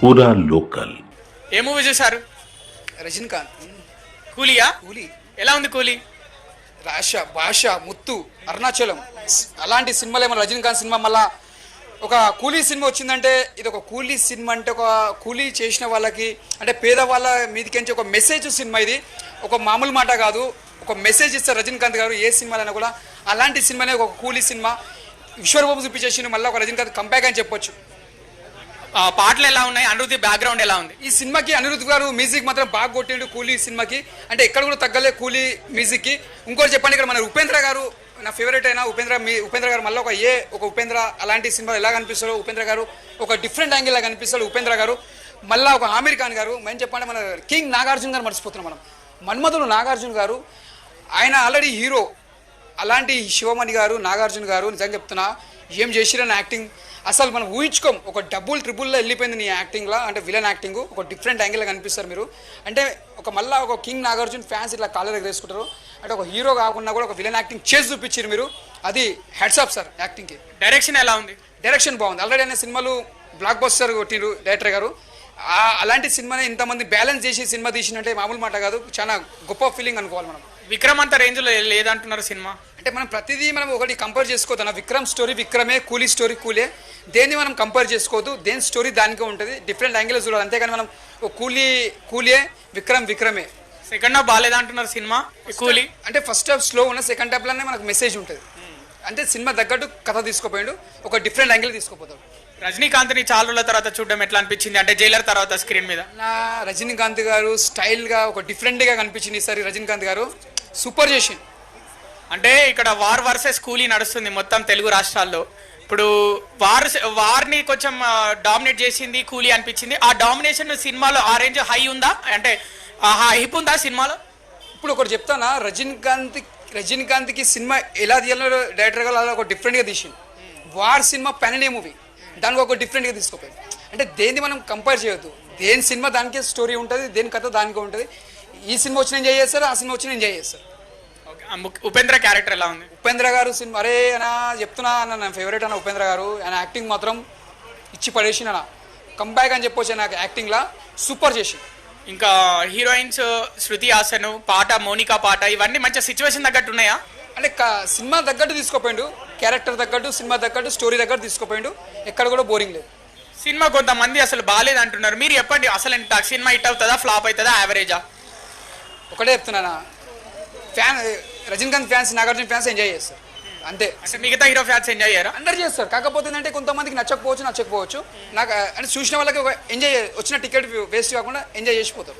పూరా లోకల్. ఏ మూవీ చూసారు? రజనీకాంత్ కూలియా? కూలీ, ఎలా ఉంది కూలీ? రాష భాష, ముత్తు, అరుణాచలం అలాంటి సినిమాలు ఏమో రజనీకాంత్ సినిమా. మళ్ళా ఒక కూలీ సినిమా వచ్చిందంటే ఇది ఒక కూలీ సినిమా, అంటే ఒక కూలీ చేసిన వాళ్ళకి అంటే పేదవాళ్ళ మీదకించి ఒక మెసేజ్ సినిమా. ఇది ఒక మామూలు మాట కాదు, ఒక మెసేజ్ ఇస్తారు రజనీకాంత్ గారు ఏ సినిమాలైనా కూడా. అలాంటి సినిమానే ఒక కూలీ సినిమా. విశ్వరూపం చూపించేసి మళ్ళీ ఒక రజనీకాంత్ కంబ్యాక్ అని చెప్పొచ్చు. పాటలు ఎలా ఉన్నాయి? అనిరుద్ధి బ్యాక్గ్రౌండ్ ఎలా ఉంది? ఈ సినిమాకి అనిరుద్ధ్ గారు మ్యూజిక్ మాత్రం బాగా కొట్టిండు కూలీ సినిమాకి. అంటే ఎక్కడ కూడా తగ్గలే కూలీ మ్యూజిక్కి. ఇంకోటి చెప్పండి, ఇక్కడ మన ఉపేంద్ర గారు నా ఫేవరెట్ అయినా ఉపేంద్ర గారు మళ్ళీ ఒక ఉపేంద్ర అలాంటి సినిమాలు ఎలా కనిపిస్తారో ఉపేంద్ర గారు ఒక డిఫరెంట్ యాంగిల్ లా కనిపిస్తాడు ఉపేంద్ర గారు. మళ్ళీ ఒక ఆమీర్ ఖాన్ గారు, మేము చెప్పండి మన కింగ్ నాగార్జున గారు మర్చిపోతున్నాం మనం. మన్మధుడు నాగార్జున గారు, ఆయన ఆల్రెడీ హీరో. అలాంటి శివమణి గారు, నాగార్జున గారు నిజంగా చెప్తున్నా ఏం చేసిరని యాక్టింగ్ అసలు మనం ఊహించుకోం. ఒక ట్రిపుల్లో వెళ్ళిపోయింది నీ యాక్టింగ్లో, అంటే విలన్ యాక్టింగ్ ఒక డిఫరెంట్ యాంగిల్లో కనిపిస్తారు మీరు. అంటే మళ్ళీ ఒక కింగ్ నాగార్జున ఫ్యాన్స్ ఇట్లా కాళ్ళ దగ్గర వేసుకుంటారు. అంటే ఒక హీరో కాకుండా కూడా ఒక విలన్ యాక్టింగ్ చేసి చూపించారు మీరు. అది హెడ్స్ ఆఫ్ సార్ యాక్టింగ్కి. డైరెక్షన్ ఎలా ఉంది? డైరెక్షన్ బాగుంది. ఆల్రెడీ అనే సినిమాలు బ్లాక్ బస్టర్ కొట్టిరు డైరెక్టర్ గారు. అలాంటి సినిమాని ఇంతమంది బ్యాలెన్స్ చేసి సినిమా తీసినంటే మామూలు మాట కాదు, చాలా గొప్ప ఫీలింగ్ అనుకోవాలి మనం. విక్రమ్ అంత రేంజ్లో లేదంటున్నారు సినిమా. అంటే మనం ప్రతిదీ మనం ఒకటి కంపేర్ చేసుకోవద్దు. విక్రమ్ స్టోరీ విక్రమే, కూలీ స్టోరీ కూలే. దేన్ని మనం కంపేర్ చేసుకోవద్దు, దేని స్టోరీ దానికే ఉంటుంది. డిఫరెంట్ యాంగిల్ చూడాలి, అంతేగాని మనం కూలీయే, విక్రమే. సెకండ్ హాఫ్ బాగాలేదంటున్నారు సినిమా కూలీ. అంటే ఫస్ట్ హాఫ్ స్లో ఉన్న, సెకండ్ హాఫ్లోనే మనకు మెసేజ్ ఉంటుంది. అంటే సినిమా తగ్గట్టు కథ తీసుకోపోయాడు, ఒక డిఫరెంట్ యాంగిల్ తీసుకోపోతాడు. రజనీకాంత్ని చాలా రోజుల తర్వాత చూడడం ఎట్లా అనిపించింది? అంటే జైలర్ తర్వాత స్క్రీన్ మీద నా రజనీకాంత్ గారు స్టైల్గా ఒక డిఫరెంట్గా కనిపించింది ఈసారి. రజనీకాంత్ గారు సూపర్ చేసింది. అంటే ఇక్కడ వార్ వర్సెస్ కూలీ నడుస్తుంది మొత్తం తెలుగు రాష్ట్రాల్లో. ఇప్పుడు వార్ని కొంచెం డామినేట్ చేసింది కూలీ అనిపించింది. ఆ డామినేషన్ సినిమాలో ఆ రేంజ్ హై ఉందా? అంటే హైప్ ఉందా సినిమాలో? ఇప్పుడు ఒకటి చెప్తానా, రజనీకాంత్కి సినిమా ఎలా తీయాలో డైరెక్టర్ గారు అలా ఒక డిఫరెంట్గా తీసింది. War cinema pan India movie, దానికి ఒక డిఫరెంట్గా తీసుకోపోయింది. అంటే దేన్ని మనం కంపేర్ చేయొద్దు, దేని సినిమా దానికే స్టోరీ ఉంటుంది, దేని కథ దానికే ఉంటుంది. ఈ సినిమా వచ్చి ఎంజాయ్ చేస్తారు, ఆ సినిమా వచ్చి ఎంజాయ్ చేస్తారు. ఉపేంద్ర క్యారెక్టర్ ఎలా ఉంది? ఉపేంద్ర గారు సినిమా అరే అన్న చెప్తున్నా అన్న, నా ఫేవరెట్ అన్న ఉపేంద్ర గారు. ఆయన యాక్టింగ్ మాత్రం ఇచ్చి పడేసి అన్న కంబ్యాక్ అని చెప్పొచ్చు. నాకు యాక్టింగ్లా సూపర్ చేసి. ఇంకా హీరోయిన్స్ శృతి హాసన్ పాట, మోనికా పాట, ఇవన్నీ మంచి సిచ్యువేషన్ తగ్గట్టు ఉన్నాయా? అంటే సినిమా తగ్గట్టు తీసుకోపోయిండు, క్యారెక్టర్ తగ్గట్టు, సినిమా తగ్గట్టు, స్టోరీ తగ్గట్టు తీసుకోపోయిండు. ఎక్కడ కూడా బోరింగ్ లేదు సినిమా. కొంతమంది అసలు బాగాలేదు అంటున్నారు, మీరు చెప్పండి అసలు సినిమా హిట్ అవుతుందా, ఫ్లాప్ అవుతుందా, యావరేజా? ఒకటే చెప్తున్నానా, Rajinikanth fans, Nagarjuna fans enjoy చేస్తారు అంతే. అంటే మిగతా హీరో ఫ్యాన్స్ ఎంజాయ్ చేయరా? అందరు చేస్తారు. కాకపోతే ఏంటంటే కొంతమందికి నచ్చకపోవచ్చు. నాకు అంటే చూసిన వాళ్ళకి ఒక ఎంజాయ్, వచ్చిన టికెట్ వేస్ట్ కాకుండా ఎంజాయ్ చేసిపోతారు.